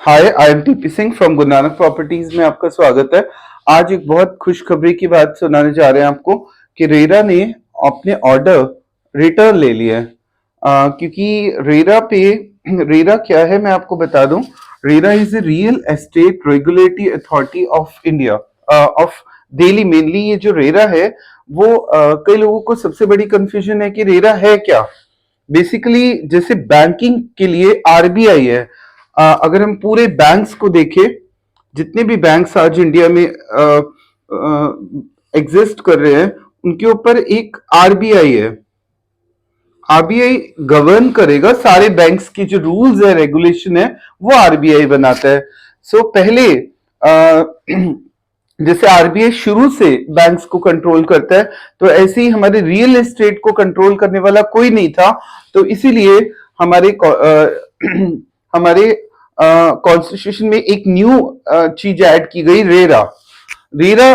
Hi, I am TP Singh from Guru Nanak properties में आपका स्वागत है। आज एक बहुत खुशखबरी की बात सुनाने जा रहे हैं आपको कि रेरा ने अपने ऑर्डर रिटर्न ले लिया है। क्योंकि रेरा क्या है मैं आपको बता दूं। RERA is a real estate regulatory authority of India, of Delhi. Mainly ये जो रेरा है वो कई लोगों को सबसे बड़ी कंफ्यूजन है कि रेरा है क्या। बेसिकली जैसे बैंकिंग के लिए आरबीआई है। अगर हम पूरे बैंक्स को देखें, जितने भी बैंक्स आज इंडिया में एग्जिस्ट कर रहे हैं, उनके ऊपर एक आरबीआई है। आरबीआई गवर्न करेगा सारे बैंक्स की, जो रूल्स है रेगुलेशन है वो आरबीआई बनाता है। पहले जैसे आरबीआई शुरू से बैंक्स को कंट्रोल करता है, तो ऐसे ही हमारे रियल एस्टेट को कंट्रोल करने वाला कोई नहीं था। तो इसीलिए हमारे कॉन्स्टिट्यूशन में एक न्यू चीज ऐड की गई, रेरा। रेरा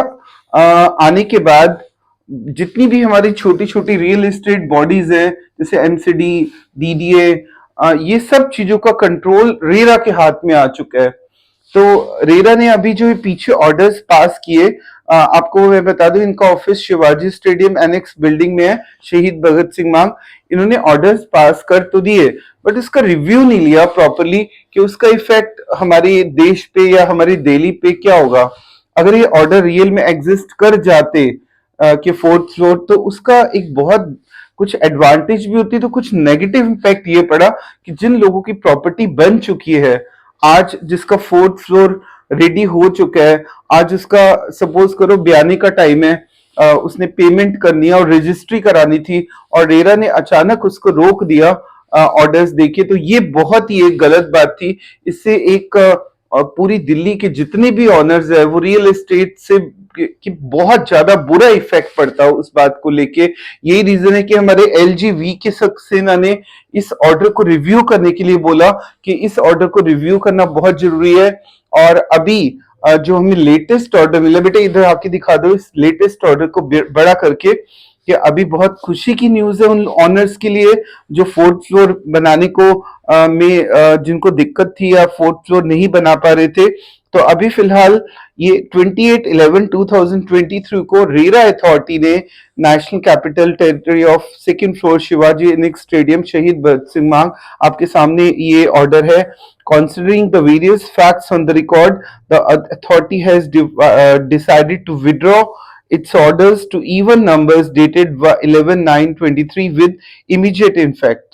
आने के बाद जितनी भी हमारी छोटी छोटी रियल एस्टेट बॉडीज है, जैसे एमसीडी, डीडीए, ये सब चीजों का कंट्रोल रेरा के हाथ में आ चुका है। तो रेरा ने अभी जो पीछे ऑर्डर्स पास किए, आपको मैं बता दूं, इनका office Shivaji stadium annex building में है, शहीद भगत सिंह मार्ग। इन्होंने ऑर्डर्स पास कर तो दिए, बट इसका रिव्यू नहीं लिया प्रॉपरली कि उसका इफेक्ट हमारे देश पे या हमारी दिल्ली पे क्या होगा। अगर ये ऑर्डर रियल में एग्जिस्ट कर जाते कि फोर्थ फ्लोर, तो उसका एक बहुत कुछ एडवांटेज भी होती, तो कुछ नेगेटिव इम्पैक्ट ये पड़ा कि जिन लोगों की प्रॉपर्टी बन चुकी है, आज जिसका फोर्थ फ्लोर रेडी हो चुका है, आज उसका सपोज करो बयाने का टाइम है, उसने पेमेंट करनी है और रजिस्ट्री करानी थी, और रेरा ने अचानक उसको रोक दिया ऑर्डर्स देके, तो ये बहुत ही एक गलत बात थी। इससे एक पूरी दिल्ली के जितने भी ऑनर्स है वो रियल एस्टेट से कि बहुत ज्यादा बुरा इफेक्ट पड़ता है उस बात को लेके। यही रीजन है कि हमारे एलजीवी के सक्सेना ने इस ऑर्डर को रिव्यू करने के लिए बोला कि इस ऑर्डर को रिव्यू करना बहुत जरूरी है। और अभी जो हमें लेटेस्ट ऑर्डर मिला, बेटा इधर आके दिखा दो इस लेटेस्ट ऑर्डर को बड़ा करके, कि अभी बहुत खुशी की न्यूज है उन ऑनर्स के लिए जो फोर्थ फ्लोर बनाने को जिनको दिक्कत थी या फोर्थ फ्लोर नहीं बना पा रहे थे। तो अभी फिलहाल ये 28/11/2023 को रेरा अथॉरिटी ने national capital territory of second floor Shivaji annex stadium, शहीद भगत सिंह मार्ग, आपके सामने ये ऑर्डर है। Considering the various facts on the record, the authority has decided to withdraw its orders to even numbers dated 11/9/23 with immediate effect.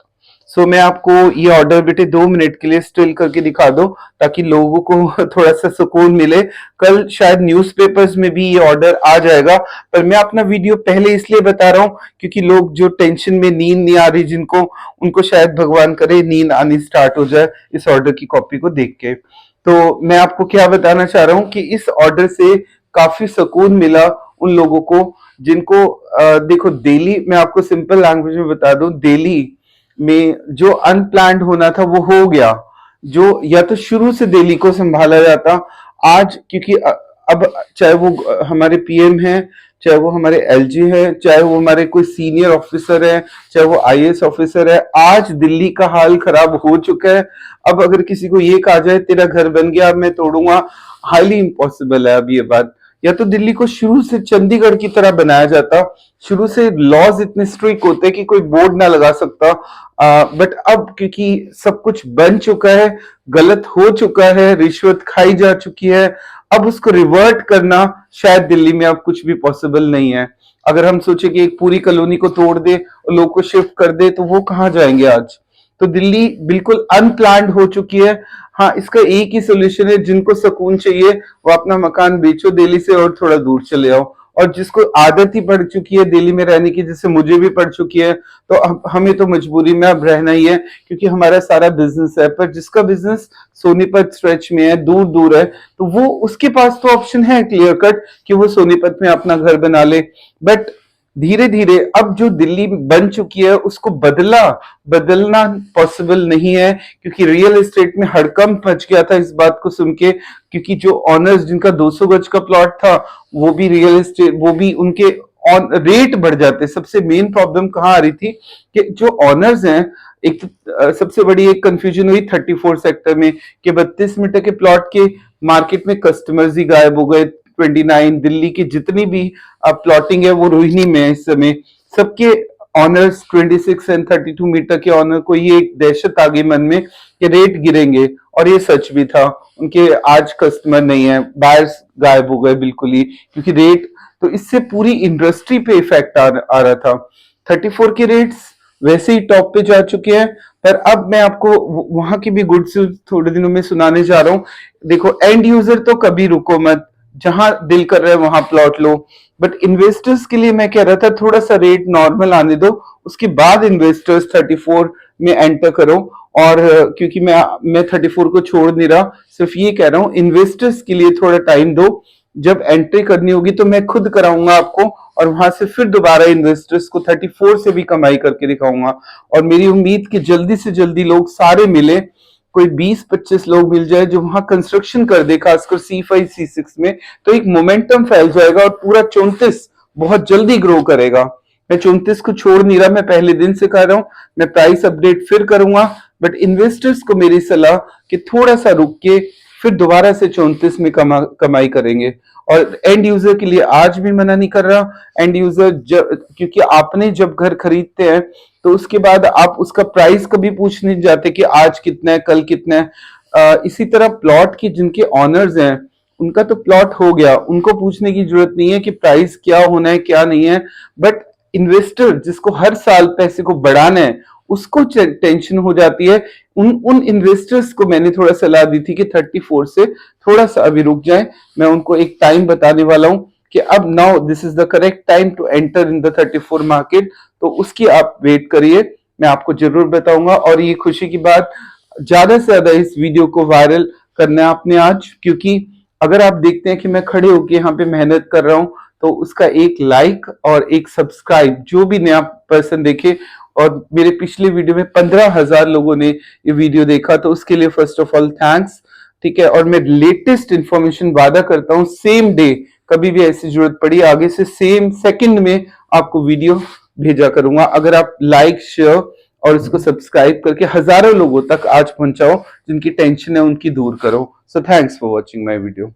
मैं आपको ये order बेटे 2 मिनट के लिए स्टिल करके दिखा दो, ताकि लोगों को थोड़ा सा सुकून मिले। कल शायद न्यूज़पेपर्स में भी ये ऑर्डर आ जाएगा, पर मैं अपना वीडियो पहले इसलिए बता रहा हूँ क्योंकि लोग जो टेंशन में नींद नहीं आ रही जिनको, उनको शायद भगवान करे नींद आनी स्टार्ट हो जाए इस ऑर्डर की कॉपी को देख के। तो मैं आपको क्या बताना चाह रहा हूँ कि इस ऑर्डर से काफी सुकून मिला उन लोगों को जिनको देखो, दिल्ली मैं आपको सिंपल लैंग्वेज में बता दूं, दिल्ली में जो अनप्लान्ड होना था वो हो गया। जो या तो शुरू से दिल्ली को संभाला जाता, आज क्योंकि अब चाहे वो हमारे पीएम हैं, चाहे वो हमारे एलजी है, चाहे वो हमारे कोई सीनियर ऑफिसर है, चाहे वो आईएएस ऑफिसर है, आज दिल्ली का हाल खराब हो चुका है। अब अगर किसी को ये कहा जाए तेरा घर बन गया मैं तोड़ूंगा, हाईली इम्पॉसिबल है अब ये बात। या तो दिल्ली को शुरू से चंडीगढ़ की तरह बनाया जाता, शुरू से लॉज इतने स्ट्रिक्ट होते कि कोई बोर्ड ना लगा सकता, बट अब क्योंकि सब कुछ बन चुका है, गलत हो चुका है, रिश्वत खाई जा चुकी है, अब उसको रिवर्ट करना शायद दिल्ली में अब कुछ भी पॉसिबल नहीं है। अगर हम सोचे कि एक पूरी कॉलोनी को तोड़ दे और लोग को शिफ्ट कर दे, तो वो कहाँ जाएंगे आज। तो दिल्ली बिल्कुल अनप्लान्ड हो चुकी है। हाँ, इसका एक ही सोल्यूशन है, जिनको सुकून चाहिए वो अपना मकान बेचो दिल्ली से और थोड़ा दूर चले आओ। और जिसको आदत ही पड़ चुकी है दिल्ली में रहने की, जैसे मुझे भी पड़ चुकी है, तो हमें तो मजबूरी में अब रहना ही है क्योंकि हमारा सारा बिजनेस है। पर जिसका बिजनेस सोनीपत स्ट्रेच में है, दूर दूर है, तो वो उसके पास तो ऑप्शन है क्लियर कट कि वो सोनीपत में अपना घर बना ले। बट धीरे धीरे अब जो दिल्ली बन चुकी है उसको बदलना पॉसिबल नहीं है, क्योंकि रियल एस्टेट में हड़कंप मच गया था इस बात को सुन के। क्योंकि जो ऑनर्स जिनका 200 गज का प्लॉट था, वो भी रियल एस्टेट, वो भी उनके रेट बढ़ जाते। सबसे मेन प्रॉब्लम कहाँ आ रही थी कि जो ऑनर्स हैं, एक सबसे बड़ी एक कंफ्यूजन हुई 34 सेक्टर में कि 32 मीटर के प्लॉट के मार्केट में कस्टमर्स ही गायब हो गए। 29 दिल्ली की जितनी भी प्लॉटिंग है वो रोहिणी में है इस समय। सबके ऑनर्स 26 एंड 32 मीटर के ऑनर को ये एक दहशत आ गई मन में कि रेट गिरेंगे, और ये सच भी था। उनके आज कस्टमर नहीं है, बायर्स गायब हो गए बिल्कुल ही, क्योंकि रेट, तो इससे पूरी इंडस्ट्री पे इफेक्ट आ रहा था। 34 के रेट्स वैसे ही टॉप पे जा चुके हैं, पर अब मैं आपको वहां की भी गुड्स थोड़े दिनों में सुनाने जा रहा हूँ। देखो, एंड यूजर तो कभी रुको मत, जहां दिल कर रहा है वहां प्लॉट लो, बट इन्वेस्टर्स के लिए मैं कह रहा था थोड़ा सा रेट नॉर्मल आने दो, उसके बाद इन्वेस्टर्स 34 में एंटर करो। और क्योंकि मैं 34 को छोड़ नहीं रहा, सिर्फ ये कह रहा हूँ इन्वेस्टर्स के लिए थोड़ा टाइम दो। जब एंट्री करनी होगी तो मैं खुद कराऊंगा आपको, और वहां से फिर दोबारा इन्वेस्टर्स को 34 से भी कमाई करके दिखाऊंगा। और मेरी उम्मीद कि जल्दी से जल्दी लोग सारे मिले, कोई 20-25 लोग मिल जाए जो वहां कंस्ट्रक्शन कर दे, खासकर C5 C6 में, तो एक मोमेंटम फैल जाएगा और पूरा 34 बहुत जल्दी ग्रो करेगा। मैं 34 को छोड़ नहीं रहा, मैं पहले दिन से कह रहा हूं, मैं प्राइस अपडेट फिर करूंगा, बट इन्वेस्टर्स को मेरी सलाह कि थोड़ा सा रुक के फिर दोबारा से 34 में कमाई करेंगे। और एंड यूजर के लिए आज भी मना नहीं कर रहा। एंड यूजर क्योंकि आपने जब घर खरीदते हैं तो उसके बाद आप उसका प्राइस कभी पूछ नहीं जाते कि आज कितना है, कल कितना है। इसी तरह प्लॉट की जिनके ऑनर्स हैं, उनका तो प्लॉट हो गया, उनको पूछने की जरूरत नहीं है कि प्राइस क्या होना है क्या नहीं है। बट इन्वेस्टर जिसको हर साल पैसे को बढ़ाना है, उसको टेंशन हो जाती है। उन इन्वेस्टर्स को मैंने थोड़ा सलाह दी थी कि 34 से थोड़ा सा अभी रुक जाएं। मैं उनको एक टाइम बताने वाला हूं कि अब now this is the correct time to enter in the 34 market, तो उसकी आप वेट करिए, मैं आपको जरूर बताऊंगा। और ये खुशी की बात, ज्यादा से ज्यादा इस वीडियो को वायरल करना है आपने आज, क्योंकि अगर आप देखते हैं कि मैं खड़े होकर यहाँ पे मेहनत कर रहा हूं, तो उसका एक लाइक और एक सब्सक्राइब, जो भी नया पर्सन देखे, और मेरे पिछले वीडियो में 15,000 लोगों ने ये वीडियो देखा, तो उसके लिए फर्स्ट ऑफ ऑल थैंक्स। ठीक है, और मैं लेटेस्ट इंफॉर्मेशन वादा करता हूँ सेम डे, कभी भी ऐसी जरूरत पड़ी आगे से सेम सेकंड में आपको वीडियो भेजा करूंगा, अगर आप लाइक शेयर और इसको सब्सक्राइब करके हजारों लोगों तक आज पहुंचाओ जिनकी टेंशन है उनकी दूर करो। So thanks for watching my video.